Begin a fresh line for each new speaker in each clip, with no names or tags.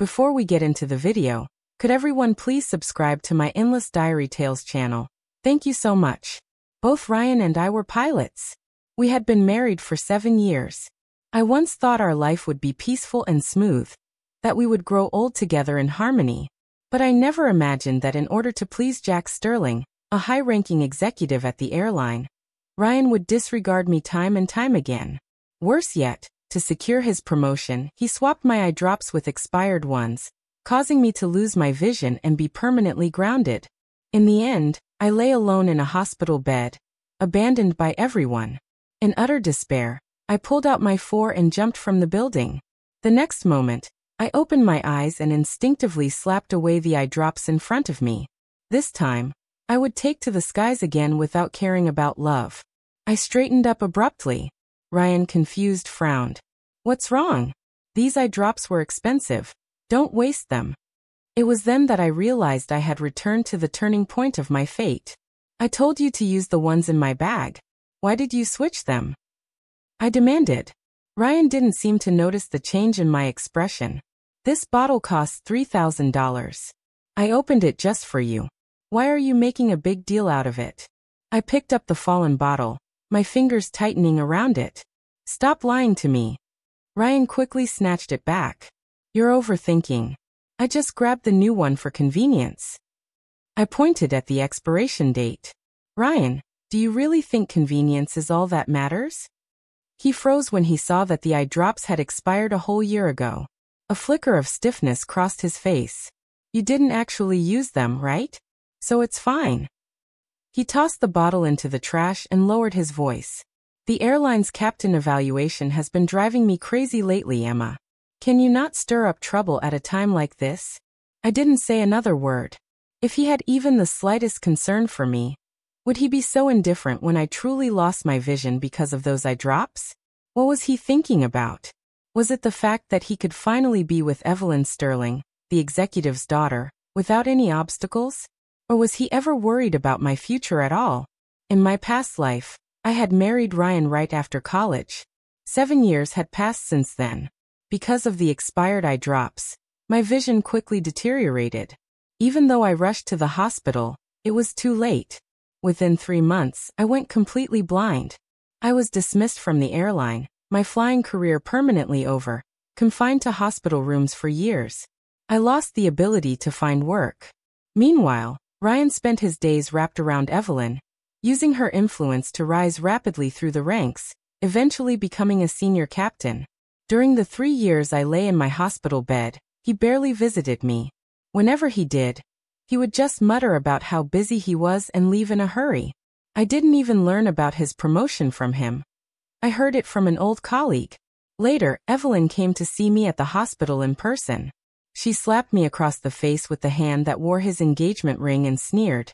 Before we get into the video, could everyone please subscribe to my Endless Diary Tales channel? Thank you so much. Both Ryan and I were pilots. We had been married for 7 years. I once thought our life would be peaceful and smooth, that we would grow old together in harmony. But I never imagined that in order to please Jack Sterling, a high-ranking executive at the airline, Ryan would disregard me time and time again. Worse yet, to secure his promotion, he swapped my eye drops with expired ones, causing me to lose my vision and be permanently grounded. In the end, I lay alone in a hospital bed, abandoned by everyone. In utter despair, I pulled out my 4 and jumped from the building. The next moment, I opened my eyes and instinctively slapped away the eye drops in front of me. This time, I would take to the skies again without caring about love. I straightened up abruptly. Ryan, confused, frowned. What's wrong? These eye drops were expensive. Don't waste them. It was then that I realized I had returned to the turning point of my fate. I told you to use the ones in my bag. Why did you switch them? I demanded. Ryan didn't seem to notice the change in my expression. This bottle costs $3,000. I opened it just for you. Why are you making a big deal out of it? I picked up the fallen bottle, my fingers tightening around it. Stop lying to me. Ryan quickly snatched it back. You're overthinking. I just grabbed the new one for convenience. I pointed at the expiration date. Ryan, do you really think convenience is all that matters? He froze when he saw that the eye drops had expired a whole year ago. A flicker of stiffness crossed his face. You didn't actually use them, right? So it's fine. He tossed the bottle into the trash and lowered his voice. The airline's captain evaluation has been driving me crazy lately, Emma. Can you not stir up trouble at a time like this? I didn't say another word. If he had even the slightest concern for me, would he be so indifferent when I truly lost my vision because of those eye drops? What was he thinking about? Was it the fact that he could finally be with Evelyn Sterling, the executive's daughter, without any obstacles? Or was he ever worried about my future at all? In my past life, I had married Ryan right after college. 7 years had passed since then. Because of the expired eye drops, my vision quickly deteriorated. Even though I rushed to the hospital, it was too late. Within 3 months, I went completely blind. I was dismissed from the airline, my flying career permanently over, confined to hospital rooms for years. I lost the ability to find work. Meanwhile, Ryan spent his days wrapped around Evelyn, using her influence to rise rapidly through the ranks, eventually becoming a senior captain. During the 3 years I lay in my hospital bed, he barely visited me. Whenever he did, he would just mutter about how busy he was and leave in a hurry. I didn't even learn about his promotion from him. I heard it from an old colleague. Later, Evelyn came to see me at the hospital in person. She slapped me across the face with the hand that wore his engagement ring and sneered.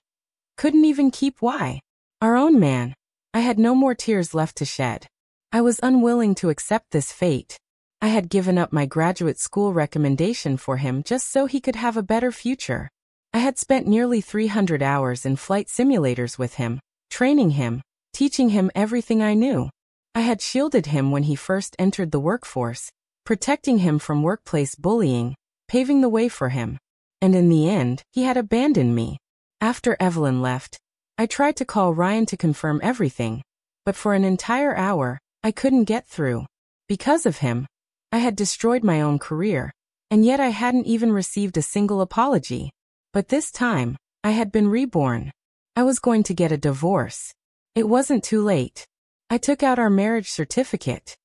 Couldn't even keep why. Our own man. I had no more tears left to shed. I was unwilling to accept this fate. I had given up my graduate school recommendation for him just so he could have a better future. I had spent nearly 300 hours in flight simulators with him, training him, teaching him everything I knew. I had shielded him when he first entered the workforce, protecting him from workplace bullying, paving the way for him. And in the end, he had abandoned me. After Evelyn left, I tried to call Ryan to confirm everything, but for an entire hour, I couldn't get through. Because of him, I had destroyed my own career, and yet I hadn't even received a single apology. But this time, I had been reborn. I was going to get a divorce. It wasn't too late. I took out our marriage certificate.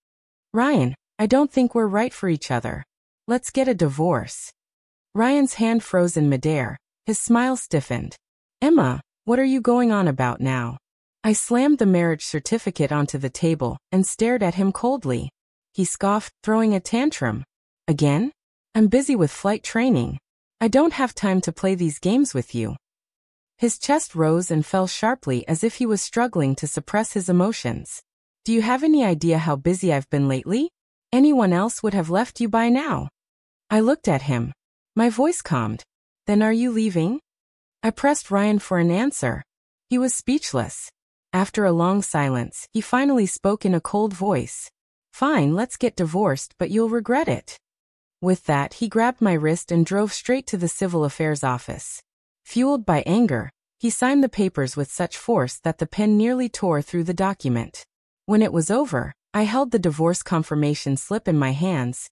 Ryan, I don't think we're right for each other. Let's get a divorce. Ryan's hand froze in midair. His smile stiffened. Emma, what are you going on about now? I slammed the marriage certificate onto the table and stared at him coldly. He scoffed, throwing a tantrum. Again? I'm busy with flight training. I don't have time to play these games with you. His chest rose and fell sharply as if he was struggling to suppress his emotions. Do you have any idea how busy I've been lately? Anyone else would have left you by now. I looked at him. My voice calmed. Then are you leaving? I pressed Ryan for an answer. He was speechless. After a long silence, he finally spoke in a cold voice. Fine, let's get divorced, but you'll regret it. With that, he grabbed my wrist and drove straight to the civil affairs office. Fueled by anger, he signed the papers with such force that the pen nearly tore through the document. When it was over, I held the divorce confirmation slip in my hands,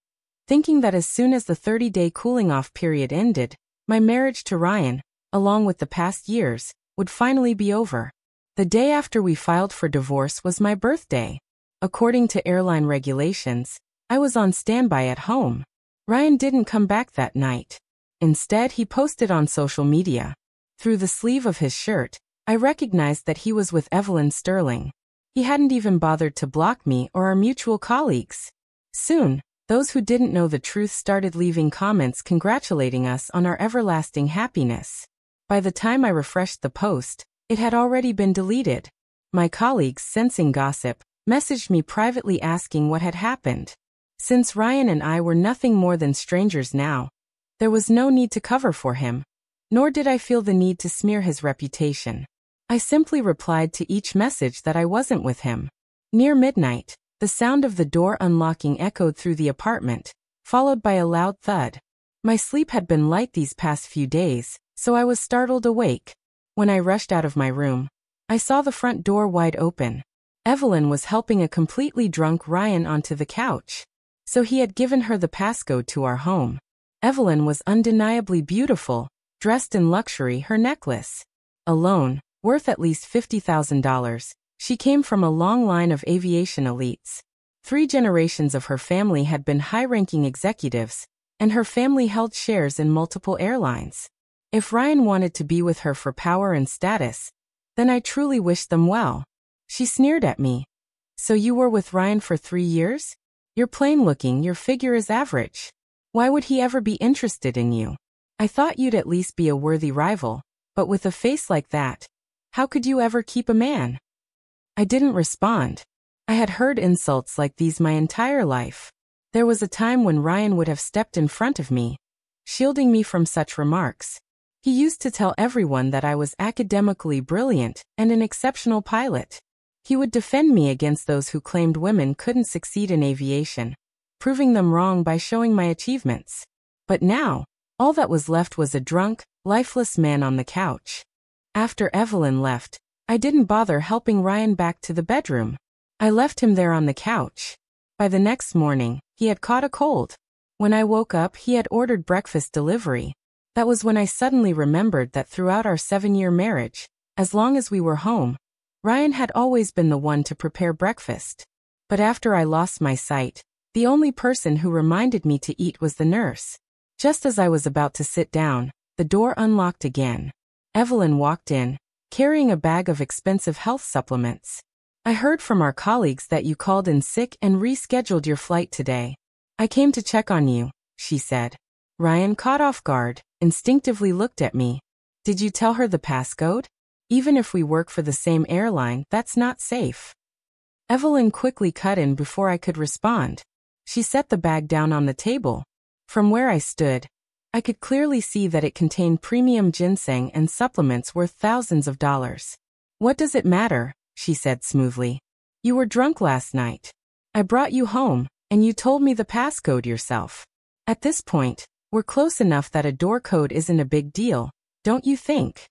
thinking that as soon as the 30-day cooling-off period ended, my marriage to Ryan, along with the past years, would finally be over. The day after we filed for divorce was my birthday. According to airline regulations, I was on standby at home. Ryan didn't come back that night. Instead, he posted on social media. Through the sleeve of his shirt, I recognized that he was with Evelyn Sterling. He hadn't even bothered to block me or our mutual colleagues. Soon, those who didn't know the truth started leaving comments congratulating us on our everlasting happiness. By the time I refreshed the post, it had already been deleted. My colleagues, sensing gossip, messaged me privately asking what had happened. Since Ryan and I were nothing more than strangers now, there was no need to cover for him, nor did I feel the need to smear his reputation. I simply replied to each message that I wasn't with him. Near midnight, the sound of the door unlocking echoed through the apartment, followed by a loud thud. My sleep had been light these past few days, so I was startled awake. When I rushed out of my room, I saw the front door wide open. Evelyn was helping a completely drunk Ryan onto the couch. So he had given her the passcode to our home. Evelyn was undeniably beautiful, dressed in luxury, her necklace alone, worth at least $50,000. She came from a long line of aviation elites. 3 generations of her family had been high-ranking executives, and her family held shares in multiple airlines. If Ryan wanted to be with her for power and status, then I truly wished them well. She sneered at me. So you were with Ryan for 3 years? You're plain looking, your figure is average. Why would he ever be interested in you? I thought you'd at least be a worthy rival, but with a face like that, how could you ever keep a man? I didn't respond. I had heard insults like these my entire life. There was a time when Ryan would have stepped in front of me, shielding me from such remarks. He used to tell everyone that I was academically brilliant and an exceptional pilot. He would defend me against those who claimed women couldn't succeed in aviation, proving them wrong by showing my achievements. But now, all that was left was a drunk, lifeless man on the couch. After Evelyn left, I didn't bother helping Ryan back to the bedroom. I left him there on the couch. By the next morning, he had caught a cold. When I woke up, he had ordered breakfast delivery. That was when I suddenly remembered that throughout our 7-year marriage, as long as we were home, Ryan had always been the one to prepare breakfast. But after I lost my sight, the only person who reminded me to eat was the nurse. Just as I was about to sit down, the door unlocked again. Evelyn walked in, carrying a bag of expensive health supplements. I heard from our colleagues that you called in sick and rescheduled your flight today. I came to check on you, she said. Ryan, caught off guard, instinctively looked at me. Did you tell her the passcode? Even if we work for the same airline, that's not safe. Evelyn quickly cut in before I could respond. She set the bag down on the table. From where I stood, I could clearly see that it contained premium ginseng and supplements worth thousands of dollars. What does it matter? She said smoothly. You were drunk last night. I brought you home, and you told me the passcode yourself. At this point, we're close enough that a door code isn't a big deal, don't you think?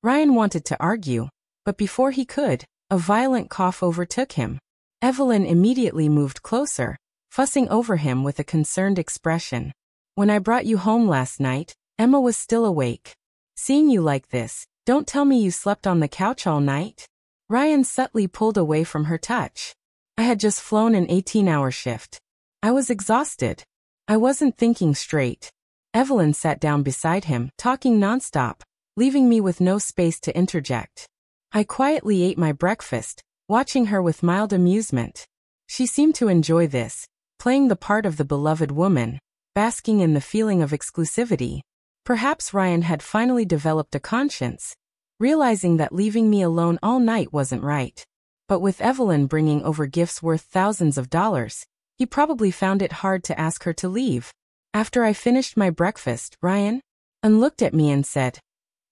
Ryan wanted to argue, but before he could, a violent cough overtook him. Evelyn immediately moved closer, fussing over him with a concerned expression. When I brought you home last night, Emma was still awake. Seeing you like this, don't tell me you slept on the couch all night? Ryan subtly pulled away from her touch. I had just flown an 18-hour shift. I was exhausted. I wasn't thinking straight. Evelyn sat down beside him, talking nonstop, leaving me with no space to interject. I quietly ate my breakfast, watching her with mild amusement. She seemed to enjoy this, playing the part of the beloved woman, basking in the feeling of exclusivity. Perhaps Ryan had finally developed a conscience, realizing that leaving me alone all night wasn't right. But with Evelyn bringing over gifts worth thousands of dollars, he probably found it hard to ask her to leave. After I finished my breakfast, Ryan looked at me and said,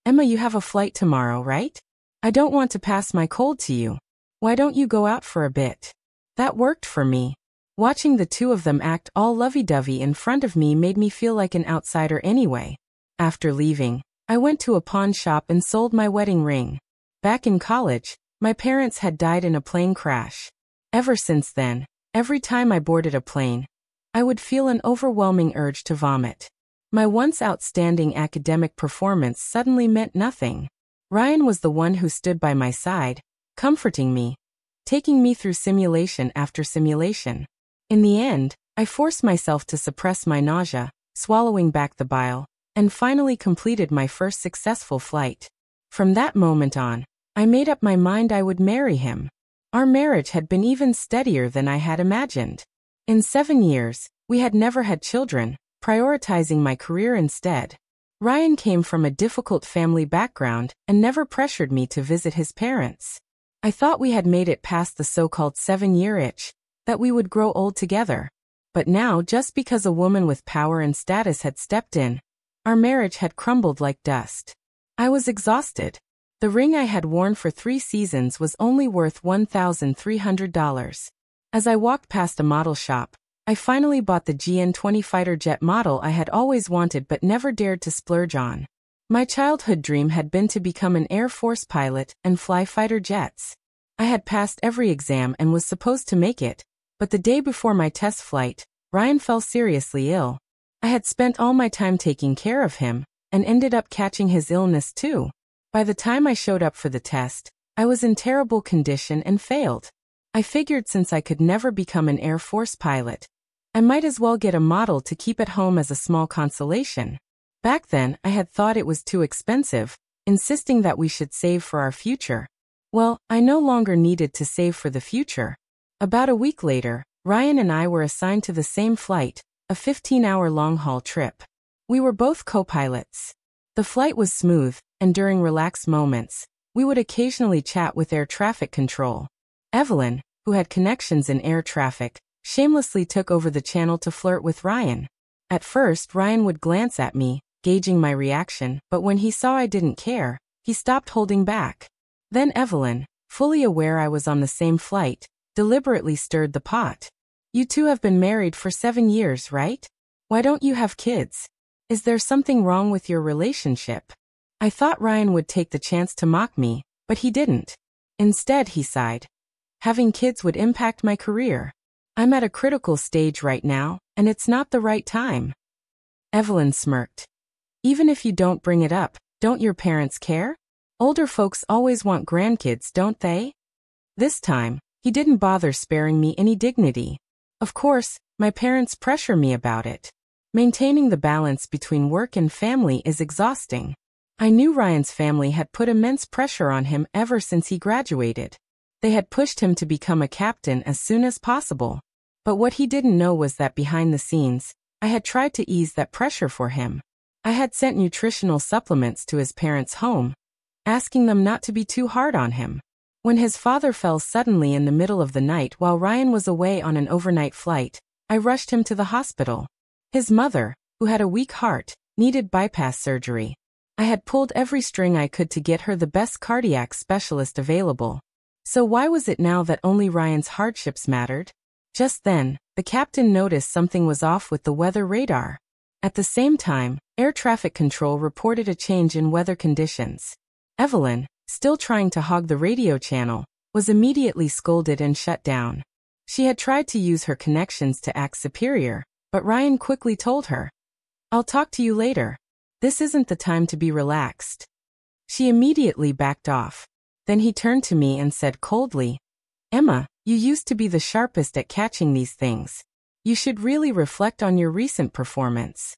Emma, you have a flight tomorrow, right? I don't want to pass my cold to you. Why don't you go out for a bit? That worked for me. Watching the two of them act all lovey-dovey in front of me made me feel like an outsider anyway. After leaving, I went to a pawn shop and sold my wedding ring. Back in college, my parents had died in a plane crash. Ever since then, every time I boarded a plane, I would feel an overwhelming urge to vomit. My once outstanding academic performance suddenly meant nothing. Ryan was the one who stood by my side, comforting me, taking me through simulation after simulation. In the end, I forced myself to suppress my nausea, swallowing back the bile, and finally completed my first successful flight. From that moment on, I made up my mind I would marry him. Our marriage had been even steadier than I had imagined. In 7 years, we had never had children, prioritizing my career instead. Ryan came from a difficult family background and never pressured me to visit his parents. I thought we had made it past the so-called 7-year itch, that we would grow old together. But now, just because a woman with power and status had stepped in, our marriage had crumbled like dust. I was exhausted. The ring I had worn for 3 seasons was only worth $1,300. As I walked past a model shop, I finally bought the GN20 fighter jet model I had always wanted but never dared to splurge on. My childhood dream had been to become an Air Force pilot and fly fighter jets. I had passed every exam and was supposed to make it, but the day before my test flight, Ryan fell seriously ill. I had spent all my time taking care of him, and ended up catching his illness too. By the time I showed up for the test, I was in terrible condition and failed. I figured since I could never become an Air Force pilot, I might as well get a model to keep at home as a small consolation. Back then, I had thought it was too expensive, insisting that we should save for our future. Well, I no longer needed to save for the future. About a week later, Ryan and I were assigned to the same flight, a 15-hour long-haul trip. We were both co-pilots. The flight was smooth, and during relaxed moments, we would occasionally chat with air traffic control. Evelyn, who had connections in air traffic, shamelessly took over the channel to flirt with Ryan. At first, Ryan would glance at me, gauging my reaction, but when he saw I didn't care, he stopped holding back. Then Evelyn, fully aware I was on the same flight, deliberately stirred the pot. "You two have been married for 7 years, right? Why don't you have kids? Is there something wrong with your relationship?" I thought Ryan would take the chance to mock me, but he didn't. Instead, he sighed. "Having kids would impact my career. I'm at a critical stage right now, and it's not the right time." Evelyn smirked. "Even if you don't bring it up, don't your parents care? Older folks always want grandkids, don't they?" This time, he didn't bother sparing me any dignity. Of course, my parents pressure me about it. Maintaining the balance between work and family is exhausting. I knew Ryan's family had put immense pressure on him ever since he graduated. They had pushed him to become a captain as soon as possible. But what he didn't know was that behind the scenes, I had tried to ease that pressure for him. I had sent nutritional supplements to his parents' home, asking them not to be too hard on him. When his father fell suddenly in the middle of the night while Ryan was away on an overnight flight, I rushed him to the hospital. His mother, who had a weak heart, needed bypass surgery. I had pulled every string I could to get her the best cardiac specialist available. So why was it now that only Ryan's hardships mattered? Just then, the captain noticed something was off with the weather radar. At the same time, air traffic control reported a change in weather conditions. Evelyn, still trying to hog the radio channel, was immediately scolded and shut down. She had tried to use her connections to act superior, but Ryan quickly told her, "I'll talk to you later. This isn't the time to be relaxed." She immediately backed off. Then he turned to me and said coldly, "Emma, you used to be the sharpest at catching these things. You should really reflect on your recent performance."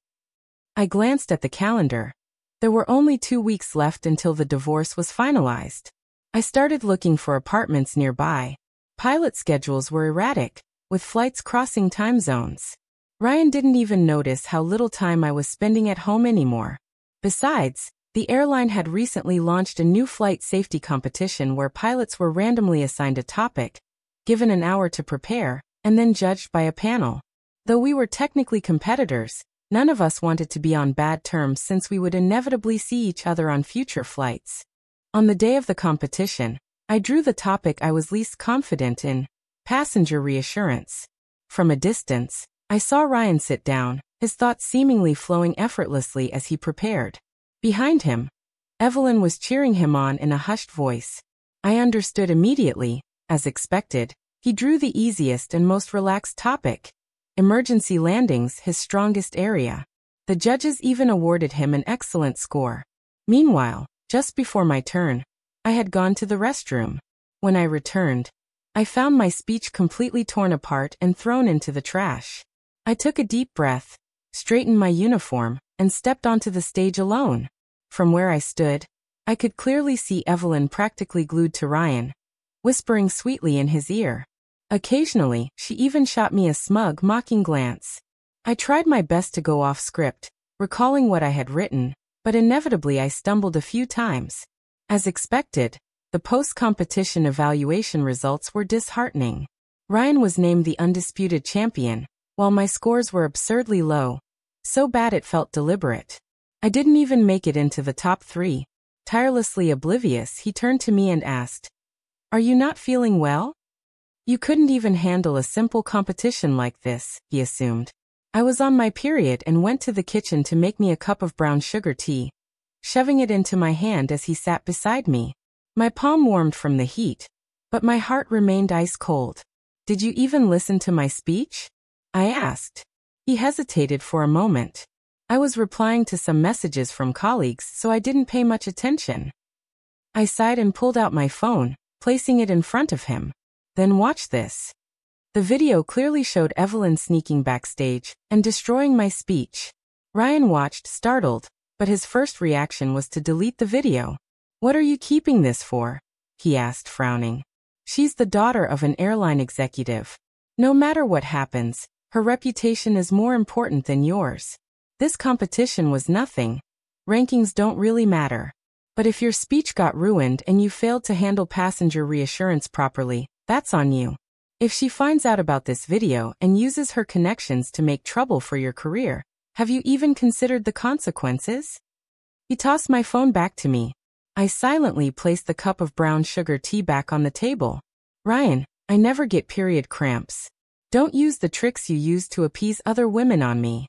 I glanced at the calendar. There were only 2 weeks left until the divorce was finalized. I started looking for apartments nearby. Pilot schedules were erratic, with flights crossing time zones. Ryan didn't even notice how little time I was spending at home anymore. Besides, the airline had recently launched a new flight safety competition where pilots were randomly assigned a topic, given an hour to prepare, and then judged by a panel. Though we were technically competitors, none of us wanted to be on bad terms since we would inevitably see each other on future flights. On the day of the competition, I drew the topic I was least confident in: passenger reassurance. From a distance, I saw Ryan sit down, his thoughts seemingly flowing effortlessly as he prepared. Behind him, Evelyn was cheering him on in a hushed voice. I understood immediately, as expected. He drew the easiest and most relaxed topic. Emergency landings, his strongest area. The judges even awarded him an excellent score. Meanwhile, just before my turn, I had gone to the restroom. When I returned, I found my speech completely torn apart and thrown into the trash. I took a deep breath, straightened my uniform, and stepped onto the stage alone. From where I stood, I could clearly see Evelyn practically glued to Ryan, whispering sweetly in his ear. Occasionally, she even shot me a smug, mocking glance. I tried my best to go off script, recalling what I had written, but inevitably I stumbled a few times. As expected, the post-competition evaluation results were disheartening. Ryan was named the undisputed champion, while my scores were absurdly low. So bad it felt deliberate. I didn't even make it into the top 3. Tirelessly oblivious, he turned to me and asked, "Are you not feeling well? You couldn't even handle a simple competition like this," he assumed. I was on my period and went to the kitchen to make me a cup of brown sugar tea, shoving it into my hand as he sat beside me. My palm warmed from the heat, but my heart remained ice cold. "Did you even listen to my speech?" I asked. He hesitated for a moment. I was replying to some messages from colleagues, so I didn't pay much attention. I sighed and pulled out my phone, placing it in front of him. "Then watch this." The video clearly showed Evelyn sneaking backstage and destroying my speech. Ryan watched, startled, but his first reaction was to delete the video. "What are you keeping this for?" he asked, frowning. "She's the daughter of an airline executive. No matter what happens, her reputation is more important than yours. This competition was nothing. Rankings don't really matter. But if your speech got ruined and you failed to handle passenger reassurance properly, that's on you. If she finds out about this video and uses her connections to make trouble for your career, have you even considered the consequences?" He tossed my phone back to me. I silently placed the cup of brown sugar tea back on the table. "Ryan, I never get period cramps. Don't use the tricks you use to appease other women on me."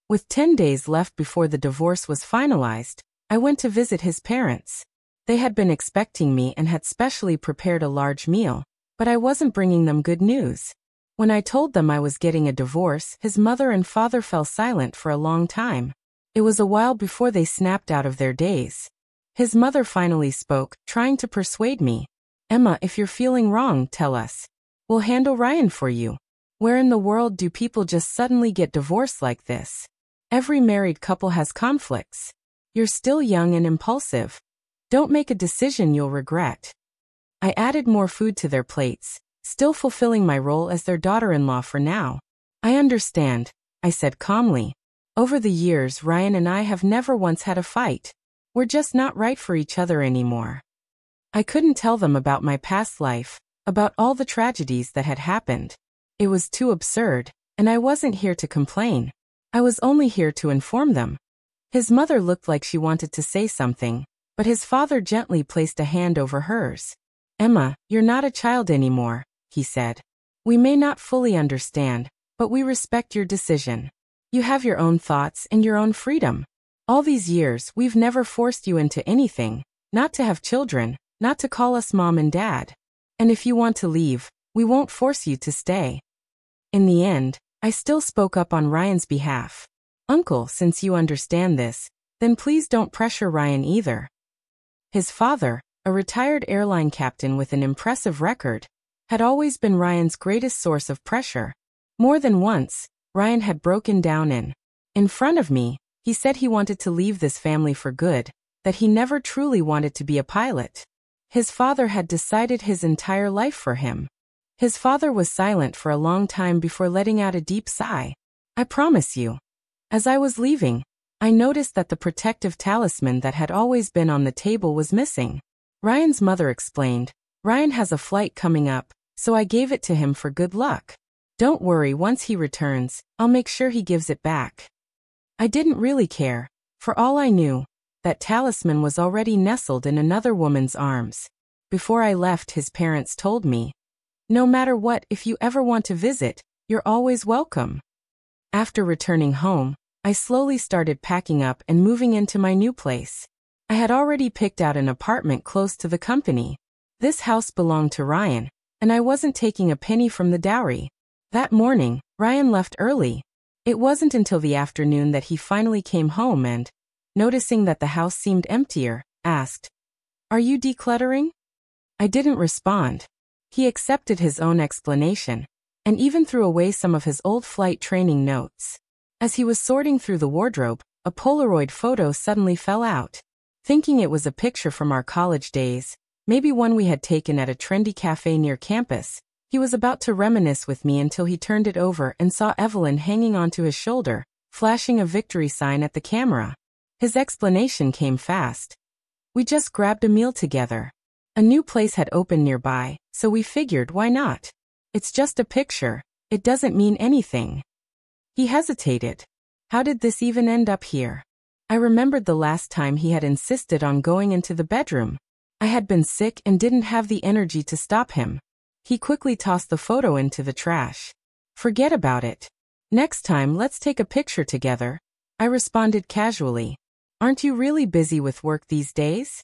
With 10 days left before the divorce was finalized, I went to visit his parents. They had been expecting me and had specially prepared a large meal, but I wasn't bringing them good news. When I told them I was getting a divorce, his mother and father fell silent for a long time. It was a while before they snapped out of their daze. His mother finally spoke, trying to persuade me. "Emma, if you're feeling wrong, tell us. We'll handle Ryan for you. Where in the world do people just suddenly get divorced like this? Every married couple has conflicts. You're still young and impulsive. Don't make a decision you'll regret." I added more food to their plates, still fulfilling my role as their daughter-in-law for now. "I understand," I said calmly. "Over the years, Ryan and I have never once had a fight. We're just not right for each other anymore." I couldn't tell them about my past life, about all the tragedies that had happened. It was too absurd, and I wasn't here to complain. I was only here to inform them. His mother looked like she wanted to say something, but his father gently placed a hand over hers. "Emma, you're not a child anymore," he said. "We may not fully understand, but we respect your decision. You have your own thoughts and your own freedom. All these years, we've never forced you into anything, not to have children, not to call us mom and dad. And if you want to leave, we won't force you to stay." In the end, I still spoke up on Ryan's behalf. "Uncle, since you understand this, then please don't pressure Ryan either." His father, a retired airline captain with an impressive record, had always been Ryan's greatest source of pressure. More than once, Ryan had broken down in front of me. He said he wanted to leave this family for good, that he never truly wanted to be a pilot. His father had decided his entire life for him. His father was silent for a long time before letting out a deep sigh. "I promise you." As I was leaving, I noticed that the protective talisman that had always been on the table was missing. Ryan's mother explained, "Ryan has a flight coming up, so I gave it to him for good luck. Don't worry, once he returns, I'll make sure he gives it back." I didn't really care. For all I knew, that talisman was already nestled in another woman's arms. Before I left, his parents told me, "No matter what, if you ever want to visit, You're always welcome. After returning home, I slowly started packing up and moving into my new place. I had already picked out an apartment close to the company. This house belonged to Ryan, and I wasn't taking a penny from the dowry. That morning, Ryan left early. It wasn't until the afternoon that he finally came home and, noticing that the house seemed emptier, asked, "Are you decluttering?" I didn't respond. He accepted his own explanation, and even threw away some of his old flight training notes. As he was sorting through the wardrobe, a Polaroid photo suddenly fell out. Thinking it was a picture from our college days, maybe one we had taken at a trendy cafe near campus, he was about to reminisce with me until he turned it over and saw Evelyn hanging onto his shoulder, flashing a victory sign at the camera. His explanation came fast. "We just grabbed a meal together. A new place had opened nearby, so we figured why not? It's just a picture, it doesn't mean anything." He hesitated. How did this even end up here? I remembered the last time he had insisted on going into the bedroom. I had been sick and didn't have the energy to stop him. He quickly tossed the photo into the trash. "Forget about it. Next time let's take a picture together," I responded casually. "Aren't you really busy with work these days?"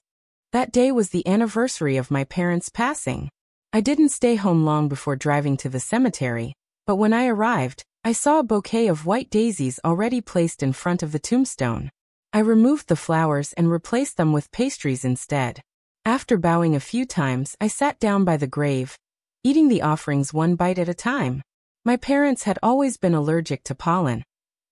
That day was the anniversary of my parents' passing. I didn't stay home long before driving to the cemetery, but when I arrived, I saw a bouquet of white daisies already placed in front of the tombstone. I removed the flowers and replaced them with pastries instead. After bowing a few times, I sat down by the grave, eating the offerings one bite at a time. My parents had always been allergic to pollen.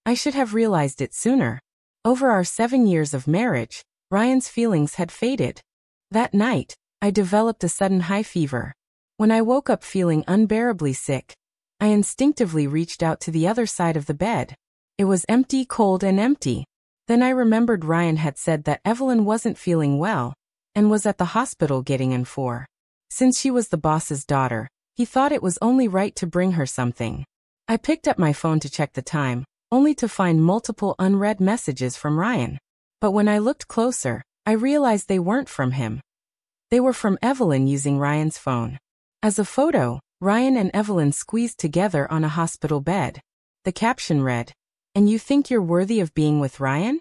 I should have realized it sooner. Over our 7 years of marriage, Ryan's feelings had faded. That night, I developed a sudden high fever. When I woke up feeling unbearably sick, I instinctively reached out to the other side of the bed. It was empty, cold and empty. Then I remembered Ryan had said that Evelyn wasn't feeling well and was at the hospital getting in for. Since she was the boss's daughter, he thought it was only right to bring her something. I picked up my phone to check the time, only to find multiple unread messages from Ryan. But when I looked closer, I realized they weren't from him. They were from Evelyn using Ryan's phone. As a photo, Ryan and Evelyn squeezed together on a hospital bed. The caption read, "And you think you're worthy of being with Ryan?"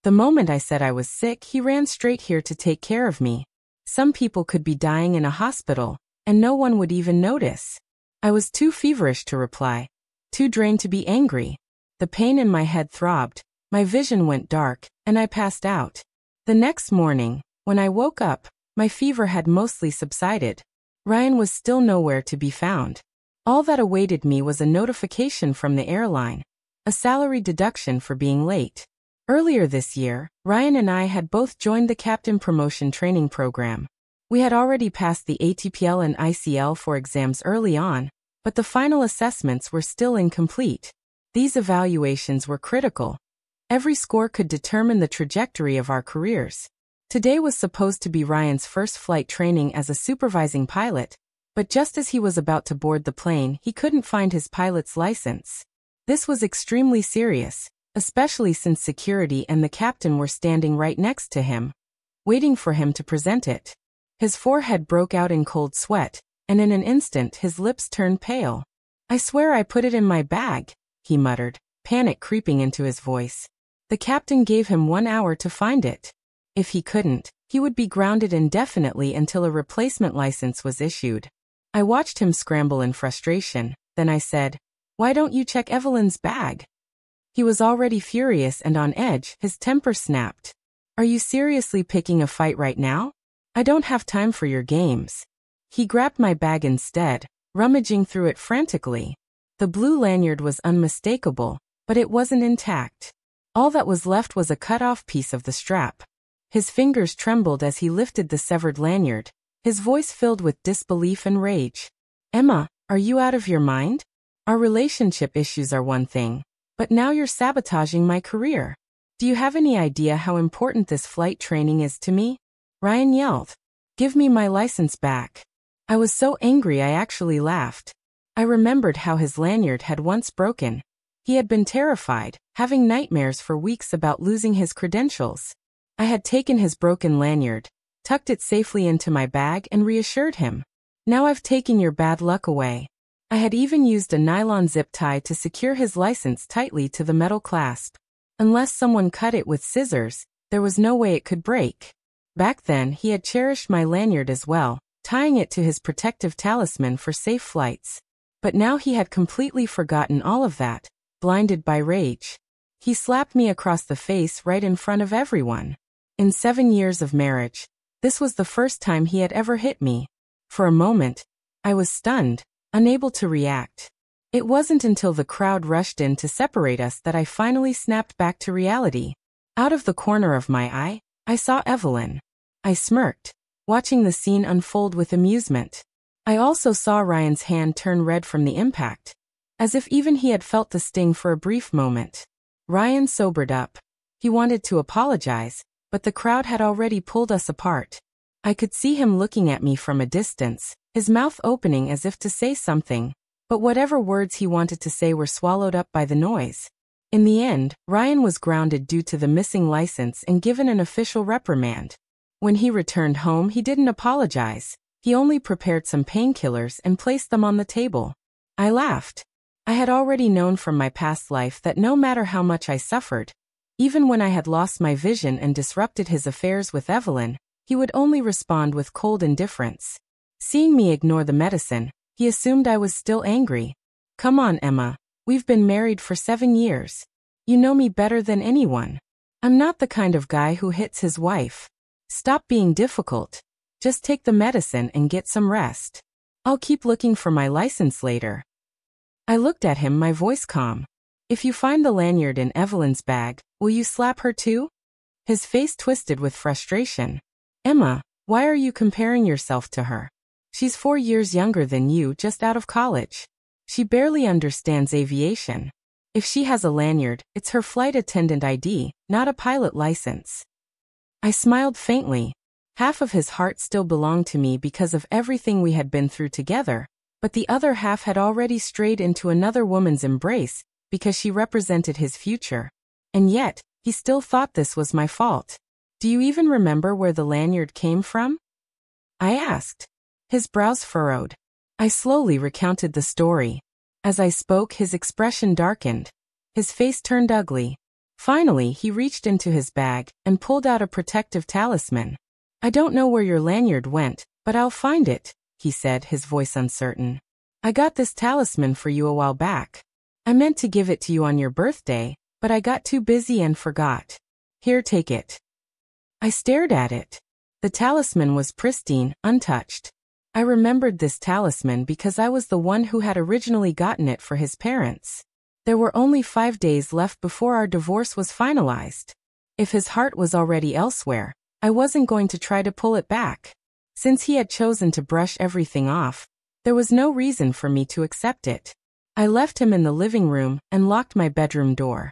The moment I said I was sick, he ran straight here to take care of me. Some people could be dying in a hospital, and no one would even notice. I was too feverish to reply, too drained to be angry. The pain in my head throbbed, my vision went dark, and I passed out. The next morning, when I woke up, my fever had mostly subsided. Ryan was still nowhere to be found. All that awaited me was a notification from the airline, a salary deduction for being late. Earlier this year, Ryan and I had both joined the captain promotion training program. We had already passed the ATPL and ICL-4 exams early on, but the final assessments were still incomplete. These evaluations were critical. Every score could determine the trajectory of our careers. Today was supposed to be Ryan's first flight training as a supervising pilot, but just as he was about to board the plane, he couldn't find his pilot's license. This was extremely serious, especially since security and the captain were standing right next to him, waiting for him to present it. His forehead broke out in cold sweat, and in an instant his lips turned pale. "I swear I put it in my bag," he muttered, panic creeping into his voice. The captain gave him 1 hour to find it. If he couldn't, he would be grounded indefinitely until a replacement license was issued. I watched him scramble in frustration, then I said, "Why don't you check Evelyn's bag?" He was already furious and on edge, his temper snapped. "Are you seriously picking a fight right now? I don't have time for your games." He grabbed my bag instead, rummaging through it frantically. The blue lanyard was unmistakable, but it wasn't intact. All that was left was a cut-off piece of the strap. His fingers trembled as he lifted the severed lanyard, his voice filled with disbelief and rage. "Emma, are you out of your mind? Our relationship issues are one thing, but now you're sabotaging my career. Do you have any idea how important this flight training is to me?" Ryan yelled. "Give me my license back." I was so angry I actually laughed. I remembered how his lanyard had once broken. He had been terrified, having nightmares for weeks about losing his credentials. I had taken his broken lanyard, tucked it safely into my bag and reassured him. "Now I've taken your bad luck away. I had even used a nylon zip tie to secure his license tightly to the metal clasp. Unless someone cut it with scissors, there was no way it could break. Back then, he had cherished my lanyard as well, tying it to his protective talisman for safe flights. But now he had completely forgotten all of that, blinded by rage. He slapped me across the face right in front of everyone. In 7 years of marriage, this was the first time he had ever hit me. For a moment, I was stunned, unable to react. It wasn't until the crowd rushed in to separate us that I finally snapped back to reality. Out of the corner of my eye, I saw Evelyn. I smirked, watching the scene unfold with amusement. I also saw Ryan's hand turn red from the impact, as if even he had felt the sting for a brief moment. Ryan sobered up. He wanted to apologize, but the crowd had already pulled us apart. I could see him looking at me from a distance, his mouth opening as if to say something, but whatever words he wanted to say were swallowed up by the noise. In the end, Ryan was grounded due to the missing license and given an official reprimand. When he returned home, he didn't apologize. He only prepared some painkillers and placed them on the table. I laughed. I had already known from my past life that no matter how much I suffered, even when I had lost my vision and disrupted his affairs with Evelyn, he would only respond with cold indifference. Seeing me ignore the medicine, he assumed I was still angry. Come on, Emma. We've been married for 7 years. You know me better than anyone. I'm not the kind of guy who hits his wife. Stop being difficult. Just take the medicine and get some rest. I'll keep looking for my license later. I looked at him, my voice calm. If you find the lanyard in Evelyn's bag, will you slap her too? His face twisted with frustration. Emma, why are you comparing yourself to her? She's 4 years younger than you, just out of college. She barely understands aviation. If she has a lanyard, it's her flight attendant ID, not a pilot license. I smiled faintly. Half of his heart still belonged to me because of everything we had been through together, but the other half had already strayed into another woman's embrace because she represented his future. And yet, he still thought this was my fault. Do you even remember where the lanyard came from? I asked. His brows furrowed. I slowly recounted the story. As I spoke, his expression darkened. His face turned ugly. Finally, he reached into his bag and pulled out a protective talisman. I don't know where your lanyard went, but I'll find it, he said, his voice uncertain. I got this talisman for you a while back. I meant to give it to you on your birthday, but I got too busy and forgot. Here, take it. I stared at it. The talisman was pristine, untouched. I remembered this talisman because I was the one who had originally gotten it for his parents. There were only 5 days left before our divorce was finalized. If his heart was already elsewhere, I wasn't going to try to pull it back. Since he had chosen to brush everything off, there was no reason for me to accept it. I left him in the living room and locked my bedroom door.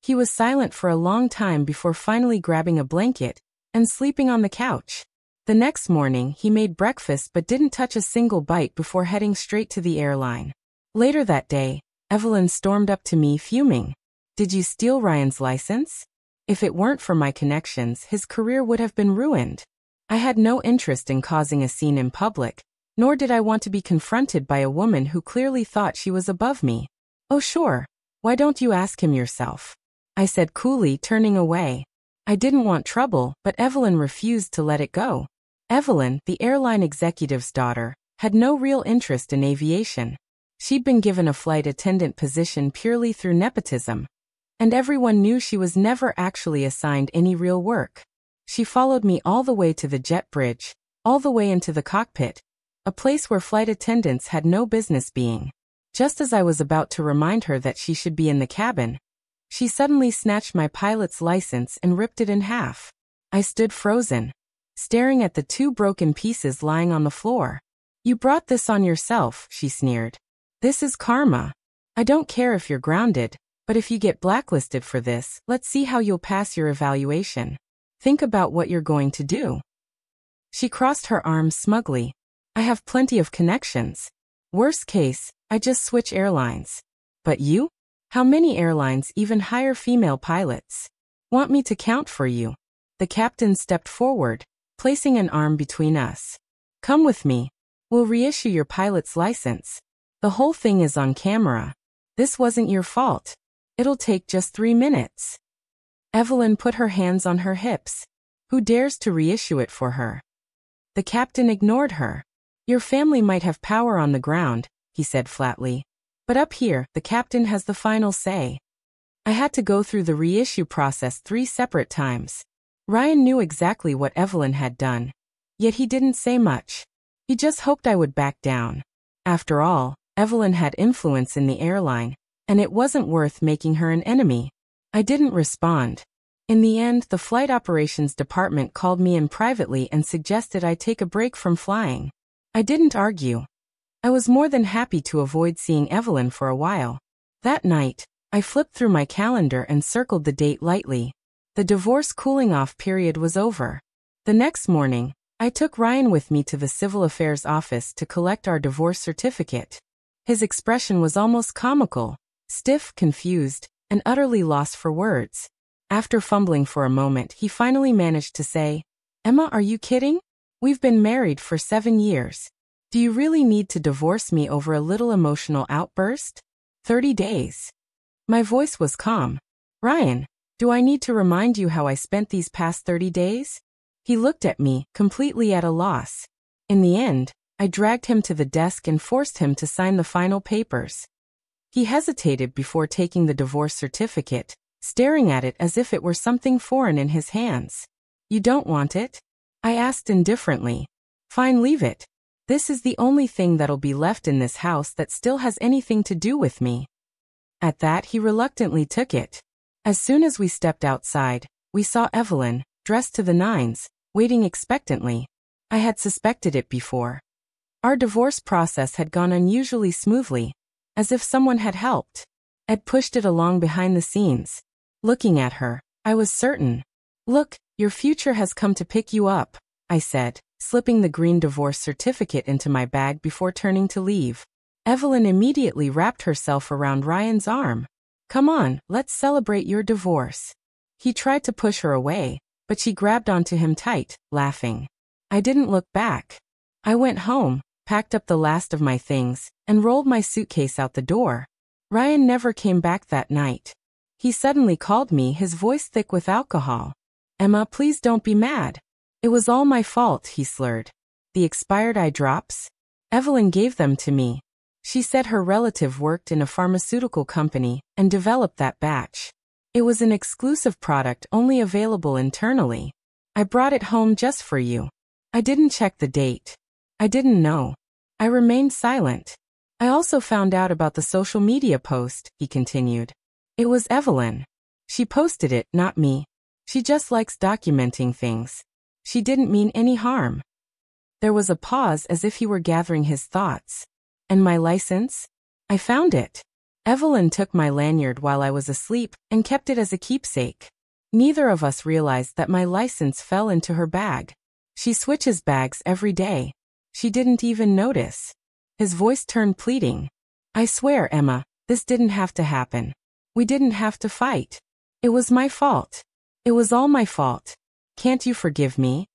He was silent for a long time before finally grabbing a blanket and sleeping on the couch. The next morning, he made breakfast but didn't touch a single bite before heading straight to the airline. Later that day, Evelyn stormed up to me fuming. Did you steal Ryan's license? If it weren't for my connections, his career would have been ruined. I had no interest in causing a scene in public, nor did I want to be confronted by a woman who clearly thought she was above me. Oh sure, why don't you ask him yourself? I said coolly, turning away. I didn't want trouble, but Evelyn refused to let it go. Evelyn, the airline executive's daughter, had no real interest in aviation. She'd been given a flight attendant position purely through nepotism, and everyone knew she was never actually assigned any real work. She followed me all the way to the jet bridge, all the way into the cockpit, a place where flight attendants had no business being. Just as I was about to remind her that she should be in the cabin, she suddenly snatched my pilot's license and ripped it in half. I stood frozen, staring at the 2 broken pieces lying on the floor. You brought this on yourself, she sneered. This is karma. I don't care if you're grounded, but if you get blacklisted for this, let's see how you'll pass your evaluation. Think about what you're going to do. She crossed her arms smugly. I have plenty of connections. Worst case, I just switch airlines. But you? How many airlines even hire female pilots? Want me to count for you? The captain stepped forward, placing an arm between us. Come with me. We'll reissue your pilot's license. The whole thing is on camera. This wasn't your fault. It'll take just 3 minutes. Evelyn put her hands on her hips. Who dares to reissue it for her? The captain ignored her. Your family might have power on the ground, he said flatly. But up here, the captain has the final say. I had to go through the reissue process 3 separate times. Ryan knew exactly what Evelyn had done. Yet he didn't say much. He just hoped I would back down. After all, Evelyn had influence in the airline, and it wasn't worth making her an enemy. I didn't respond. In the end, the flight operations department called me in privately and suggested I take a break from flying. I didn't argue. I was more than happy to avoid seeing Evelyn for a while. That night, I flipped through my calendar and circled the date lightly. The divorce cooling-off period was over. The next morning, I took Ryan with me to the Civil Affairs office to collect our divorce certificate. His expression was almost comical, stiff, confused, and utterly lost for words. After fumbling for a moment, he finally managed to say, "Emma, are you kidding? We've been married for 7 years. Do you really need to divorce me over a little emotional outburst? 30 days. My voice was calm. Ryan, do I need to remind you how I spent these past 30 days? He looked at me, completely at a loss. In the end, I dragged him to the desk and forced him to sign the final papers. He hesitated before taking the divorce certificate, staring at it as if it were something foreign in his hands. You don't want it? I asked indifferently. Fine, leave it. This is the only thing that'll be left in this house that still has anything to do with me. At that, he reluctantly took it. As soon as we stepped outside, we saw Evelyn, dressed to the nines, waiting expectantly. I had suspected it before. Our divorce process had gone unusually smoothly, as if someone had helped. Ed pushed it along behind the scenes. Looking at her, I was certain. Look, your future has come to pick you up, I said, slipping the green divorce certificate into my bag before turning to leave. Evelyn immediately wrapped herself around Ryan's arm. Come on, let's celebrate your divorce. He tried to push her away, but she grabbed onto him tight, laughing. I didn't look back. I went home, packed up the last of my things, and rolled my suitcase out the door. Ryan never came back that night. He suddenly called me, his voice thick with alcohol. Emma, please don't be mad. It was all my fault, he slurred. The expired eye drops? Evelyn gave them to me. She said her relative worked in a pharmaceutical company and developed that batch. It was an exclusive product only available internally. I brought it home just for you. I didn't check the date. I didn't know. I remained silent. I also found out about the social media post, he continued. It was Evelyn. She posted it, not me. She just likes documenting things. She didn't mean any harm. There was a pause as if he were gathering his thoughts. And my license? I found it. Evelyn took my lanyard while I was asleep and kept it as a keepsake. Neither of us realized that my license fell into her bag. She switches bags every day. She didn't even notice. His voice turned pleading. I swear, Emma, this didn't have to happen. We didn't have to fight. It was my fault. It was all my fault. Can't you forgive me?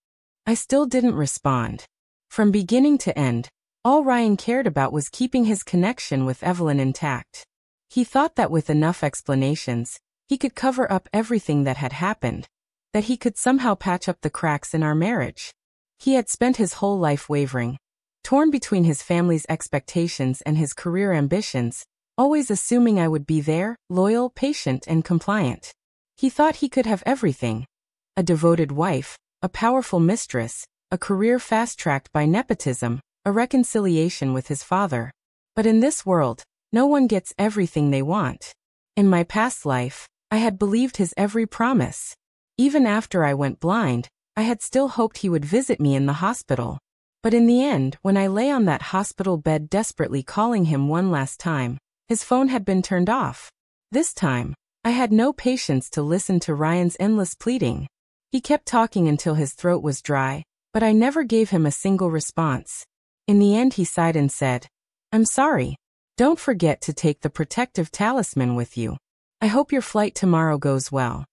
I still didn't respond. From beginning to end, all Ryan cared about was keeping his connection with Evelyn intact. He thought that with enough explanations, he could cover up everything that had happened, that he could somehow patch up the cracks in our marriage. He had spent his whole life wavering, torn between his family's expectations and his career ambitions, always assuming I would be there, loyal, patient, and compliant. He thought he could have everything. A devoted wife, a powerful mistress, a career fast-tracked by nepotism, a reconciliation with his father. But in this world, no one gets everything they want. In my past life, I had believed his every promise. Even after I went blind, I had still hoped he would visit me in the hospital. But in the end, when I lay on that hospital bed desperately calling him one last time, his phone had been turned off. This time, I had no patience to listen to Ryan's endless pleading. He kept talking until his throat was dry, but I never gave him a single response. In the end, he sighed and said, I'm sorry. Don't forget to take the protective talisman with you. I hope your flight tomorrow goes well.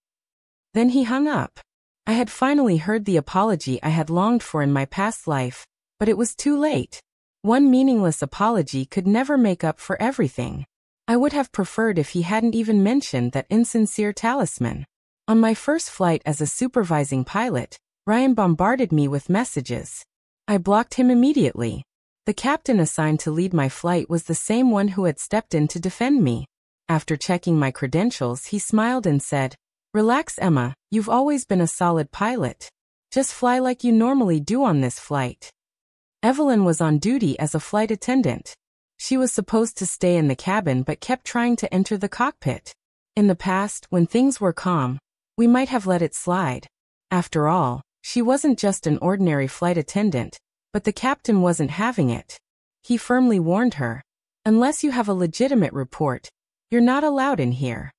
Then he hung up. I had finally heard the apology I had longed for in my past life, but it was too late. One meaningless apology could never make up for everything. I would have preferred if he hadn't even mentioned that insincere talisman. On my first flight as a supervising pilot, Ryan bombarded me with messages. I blocked him immediately. The captain assigned to lead my flight was the same one who had stepped in to defend me. After checking my credentials, he smiled and said, "Relax, Emma, you've always been a solid pilot. Just fly like you normally do on this flight." Evelyn was on duty as a flight attendant. She was supposed to stay in the cabin but kept trying to enter the cockpit. In the past, when things were calm, we might have let it slide. After all, she wasn't just an ordinary flight attendant, but the captain wasn't having it. He firmly warned her, "Unless you have a legitimate report, you're not allowed in here."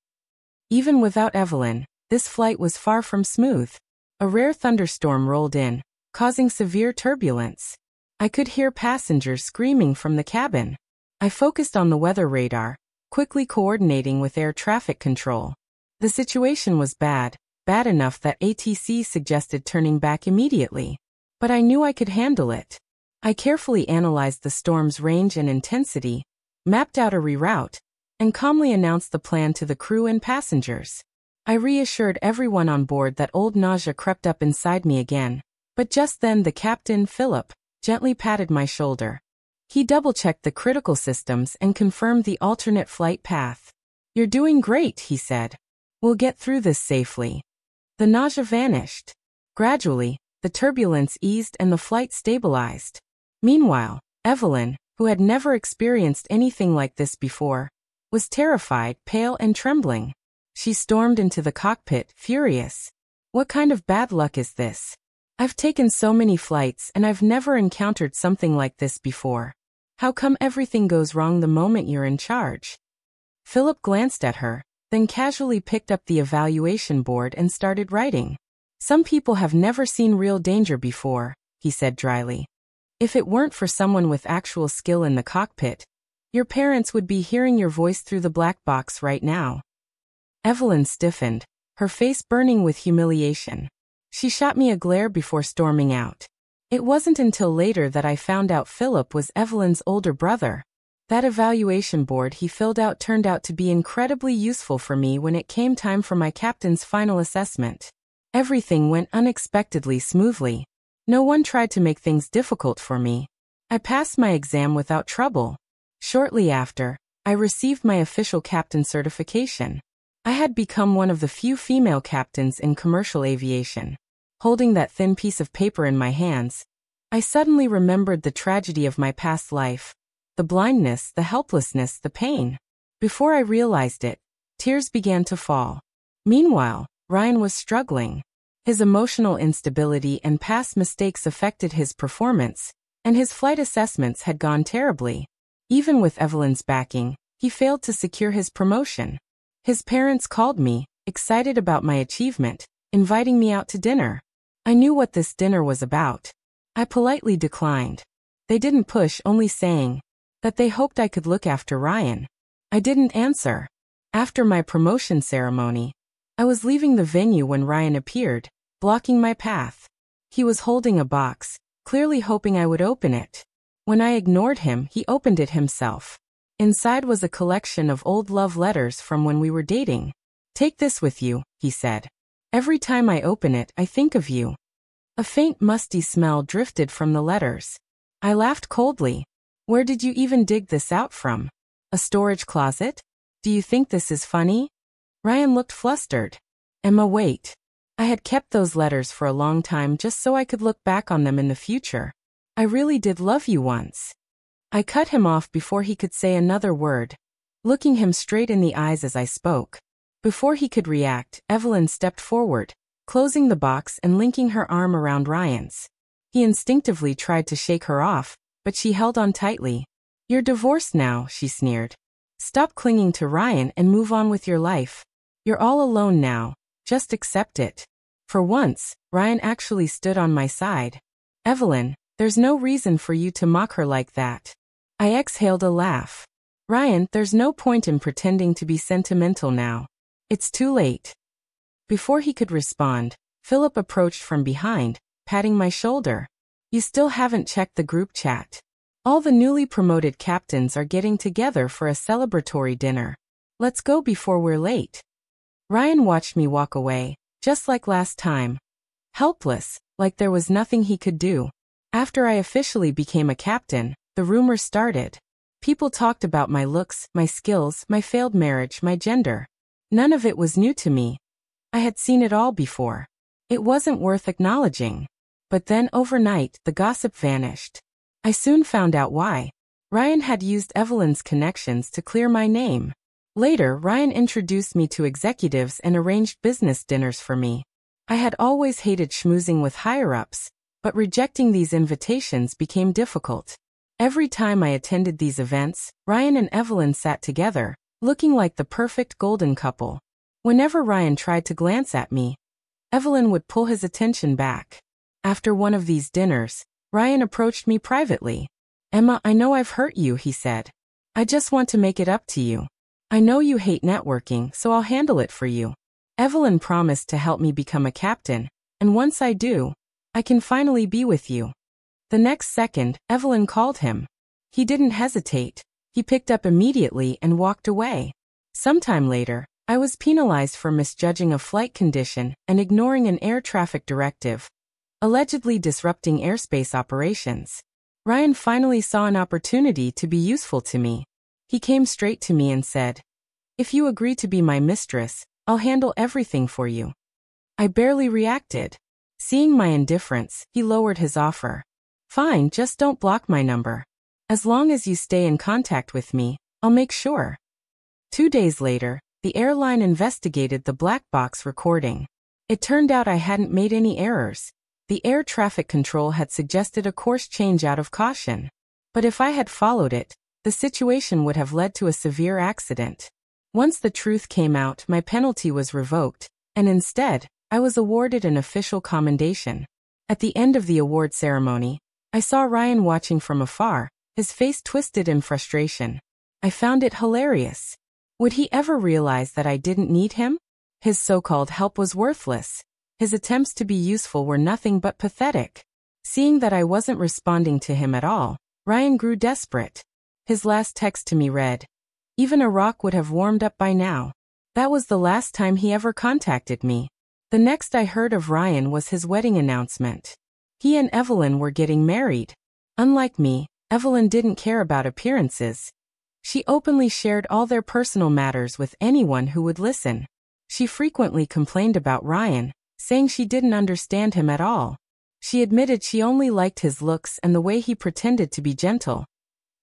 Even without Evelyn, this flight was far from smooth. A rare thunderstorm rolled in, causing severe turbulence. I could hear passengers screaming from the cabin. I focused on the weather radar, quickly coordinating with air traffic control. The situation was bad enough that ATC suggested turning back immediately. But I knew I could handle it. I carefully analyzed the storm's range and intensity, mapped out a reroute, and calmly announced the plan to the crew and passengers. I reassured everyone on board that old nausea crept up inside me again, but just then the captain, Philip, gently patted my shoulder. He double-checked the critical systems and confirmed the alternate flight path. "You're doing great," he said. "We'll get through this safely." The nausea vanished. Gradually, the turbulence eased and the flight stabilized. Meanwhile, Evelyn, who had never experienced anything like this before, was terrified, pale and trembling. She stormed into the cockpit, furious. "What kind of bad luck is this? I've taken so many flights and I've never encountered something like this before. How come everything goes wrong the moment you're in charge?" Philip glanced at her, then casually picked up the evaluation board and started writing. "Some people have never seen real danger before," he said dryly. "If it weren't for someone with actual skill in the cockpit, your parents would be hearing your voice through the black box right now." Evelyn stiffened, her face burning with humiliation. She shot me a glare before storming out. It wasn't until later that I found out Philip was Evelyn's older brother. That evaluation board he filled out turned out to be incredibly useful for me when it came time for my captain's final assessment. Everything went unexpectedly smoothly. No one tried to make things difficult for me. I passed my exam without trouble. Shortly after, I received my official captain certification. I had become one of the few female captains in commercial aviation. Holding that thin piece of paper in my hands, I suddenly remembered the tragedy of my past life. The blindness, the helplessness, the pain. Before I realized it, tears began to fall. Meanwhile, Ryan was struggling. His emotional instability and past mistakes affected his performance, and his flight assessments had gone terribly. Even with Evelyn's backing, he failed to secure his promotion. His parents called me, excited about my achievement, inviting me out to dinner. I knew what this dinner was about. I politely declined. They didn't push, only saying that they hoped I could look after Ryan. I didn't answer. After my promotion ceremony, I was leaving the venue when Ryan appeared, blocking my path. He was holding a box, clearly hoping I would open it. When I ignored him, he opened it himself. Inside was a collection of old love letters from when we were dating. "Take this with you," he said. "Every time I open it, I think of you." A faint musty smell drifted from the letters. I laughed coldly. "Where did you even dig this out from? A storage closet? Do you think this is funny?" Ryan looked flustered. "Emma, wait. I had kept those letters for a long time just so I could look back on them in the future. I really did love you once." I cut him off before he could say another word, looking him straight in the eyes as I spoke. Before he could react, Evelyn stepped forward, closing the box and linking her arm around Ryan's. He instinctively tried to shake her off, but she held on tightly. "You're divorced now," she sneered. "Stop clinging to Ryan and move on with your life. You're all alone now, just accept it." For once, Ryan actually stood on my side. "Evelyn, there's no reason for you to mock her like that." I exhaled a laugh. "Ryan, there's no point in pretending to be sentimental now. It's too late." Before he could respond, Philip approached from behind, patting my shoulder. "You still haven't checked the group chat." All the newly promoted captains are getting together for a celebratory dinner. Let's go before we're late. Ryan watched me walk away, just like last time. Helpless, like there was nothing he could do. After I officially became a captain, the rumors started. People talked about my looks, my skills, my failed marriage, my gender. None of it was new to me. I had seen it all before. It wasn't worth acknowledging. But then overnight, the gossip vanished. I soon found out why. Ryan had used Evelyn's connections to clear my name. Later, Ryan introduced me to executives and arranged business dinners for me. I had always hated schmoozing with higher-ups, but rejecting these invitations became difficult. Every time I attended these events, Ryan and Evelyn sat together, looking like the perfect golden couple. Whenever Ryan tried to glance at me, Evelyn would pull his attention back. After one of these dinners, Ryan approached me privately. "Emma, I know I've hurt you," he said. "I just want to make it up to you. I know you hate networking, so I'll handle it for you. Evelyn promised to help me become a captain, and once I do, I can finally be with you." The next second, Evelyn called him. He didn't hesitate. He picked up immediately and walked away. Sometime later, I was penalized for misjudging a flight condition and ignoring an air traffic directive, allegedly disrupting airspace operations. Ryan finally saw an opportunity to be useful to me. He came straight to me and said, "If you agree to be my mistress, I'll handle everything for you." I barely reacted. Seeing my indifference, he lowered his offer. "Fine, just don't block my number. As long as you stay in contact with me, I'll make sure." 2 days later, the airline investigated the black box recording. It turned out I hadn't made any errors. The air traffic control had suggested a course change out of caution. But if I had followed it, the situation would have led to a severe accident. Once the truth came out, my penalty was revoked, and instead, I was awarded an official commendation. At the end of the award ceremony, I saw Ryan watching from afar, his face twisted in frustration. I found it hilarious. Would he ever realize that I didn't need him? His so-called help was worthless. His attempts to be useful were nothing but pathetic. Seeing that I wasn't responding to him at all, Ryan grew desperate. His last text to me read, "Even a rock would have warmed up by now." That was the last time he ever contacted me. The next I heard of Ryan was his wedding announcement. He and Evelyn were getting married. Unlike me, Evelyn didn't care about appearances. She openly shared all their personal matters with anyone who would listen. She frequently complained about Ryan, saying she didn't understand him at all. She admitted she only liked his looks and the way he pretended to be gentle.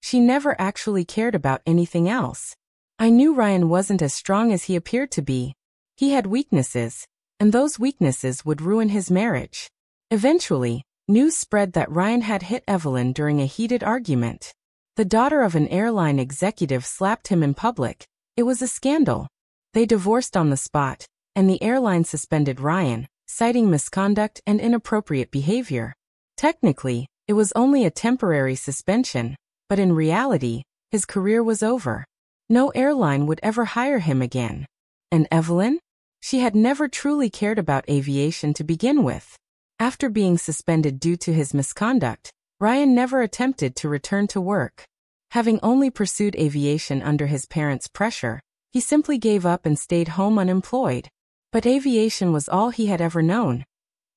She never actually cared about anything else. I knew Ryan wasn't as strong as he appeared to be. He had weaknesses, and those weaknesses would ruin his marriage. Eventually, news spread that Ryan had hit Evelyn during a heated argument. The daughter of an airline executive slapped him in public. It was a scandal. They divorced on the spot, and the airline suspended Ryan, citing misconduct and inappropriate behavior. Technically, it was only a temporary suspension, but in reality, his career was over. No airline would ever hire him again. And Evelyn? She had never truly cared about aviation to begin with. After being suspended due to his misconduct, Ryan never attempted to return to work. Having only pursued aviation under his parents' pressure, he simply gave up and stayed home unemployed. But aviation was all he had ever known.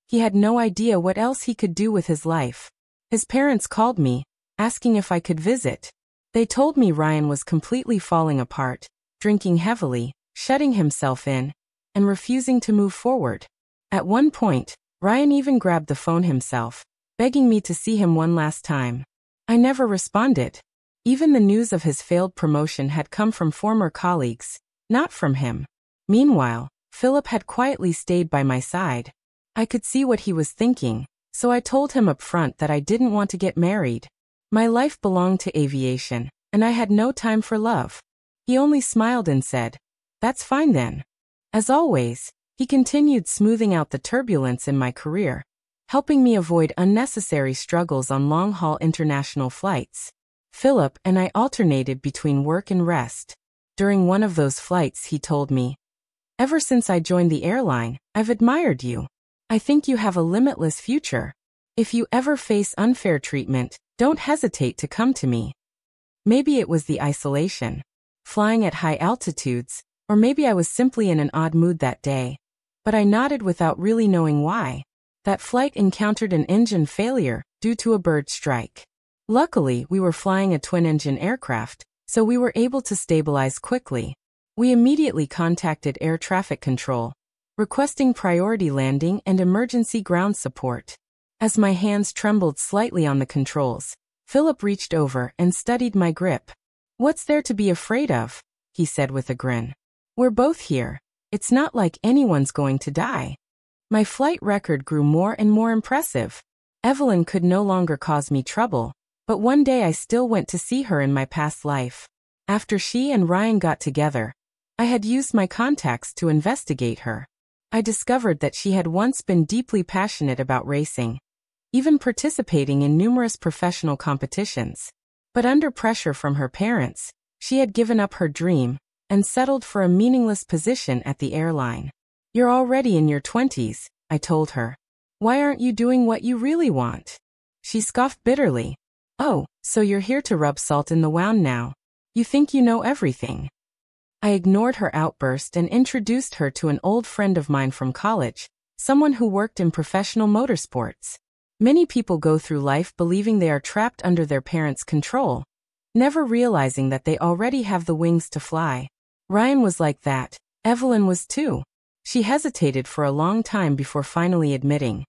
He had no idea what else he could do with his life. His parents called me, asking if I could visit. They told me Ryan was completely falling apart, drinking heavily, shutting himself in, and refusing to move forward. At one point, Ryan even grabbed the phone himself, begging me to see him one last time. I never responded. Even the news of his failed promotion had come from former colleagues, not from him. Meanwhile, Philip had quietly stayed by my side. I could see what he was thinking, so I told him up front that I didn't want to get married. My life belonged to aviation, and I had no time for love. He only smiled and said, "That's fine then." As always, he continued smoothing out the turbulence in my career, helping me avoid unnecessary struggles on long-haul international flights. Philip and I alternated between work and rest. During one of those flights, he told me, "Ever since I joined the airline, I've admired you. I think you have a limitless future. If you ever face unfair treatment, Don't hesitate to come to me. Maybe it was the isolation, flying at high altitudes, or maybe I was simply in an odd mood that day. But I nodded without really knowing why. That flight encountered an engine failure due to a bird strike. Luckily, we were flying a twin-engine aircraft, so we were able to stabilize quickly. We immediately contacted air traffic control, requesting priority landing and emergency ground support. As my hands trembled slightly on the controls, Philip reached over and studied my grip. "What's there to be afraid of?" he said with a grin. "We're both here. It's not like anyone's going to die." My flight record grew more and more impressive. Evelyn could no longer cause me trouble, but one day I still went to see her in my past life. After she and Ryan got together, I had used my contacts to investigate her. I discovered that she had once been deeply passionate about racing, even participating in numerous professional competitions. But under pressure from her parents, she had given up her dream and settled for a meaningless position at the airline. "You're already in your 20s, I told her. "Why aren't you doing what you really want?" She scoffed bitterly. "Oh, so you're here to rub salt in the wound now. You think you know everything." I ignored her outburst and introduced her to an old friend of mine from college, someone who worked in professional motorsports. Many people go through life believing they are trapped under their parents' control, never realizing that they already have the wings to fly. Ryan was like that. Evelyn was too. She hesitated for a long time before finally admitting,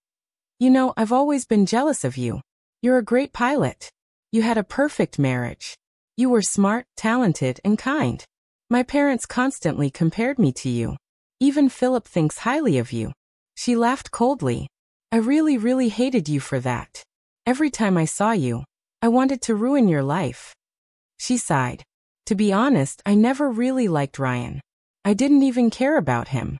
"You know, I've always been jealous of you. You're a great pilot. You had a perfect marriage. You were smart, talented, and kind. My parents constantly compared me to you. Even Philip thinks highly of you." She laughed coldly. "I really hated you for that. Every time I saw you, I wanted to ruin your life." She sighed. "To be honest, I never really liked Ryan. I didn't even care about him."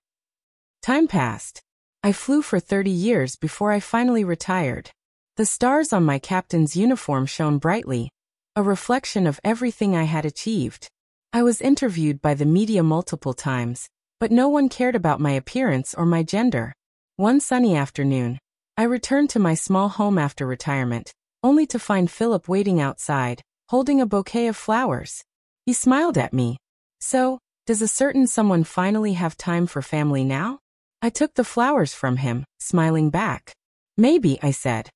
Time passed. I flew for 30 years before I finally retired. The stars on my captain's uniform shone brightly, a reflection of everything I had achieved. I was interviewed by the media multiple times, but no one cared about my appearance or my gender. One sunny afternoon, I returned to my small home after retirement, only to find Philip waiting outside, holding a bouquet of flowers. He smiled at me. "So, does a certain someone finally have time for family now?" I took the flowers from him, smiling back. "Maybe," I said.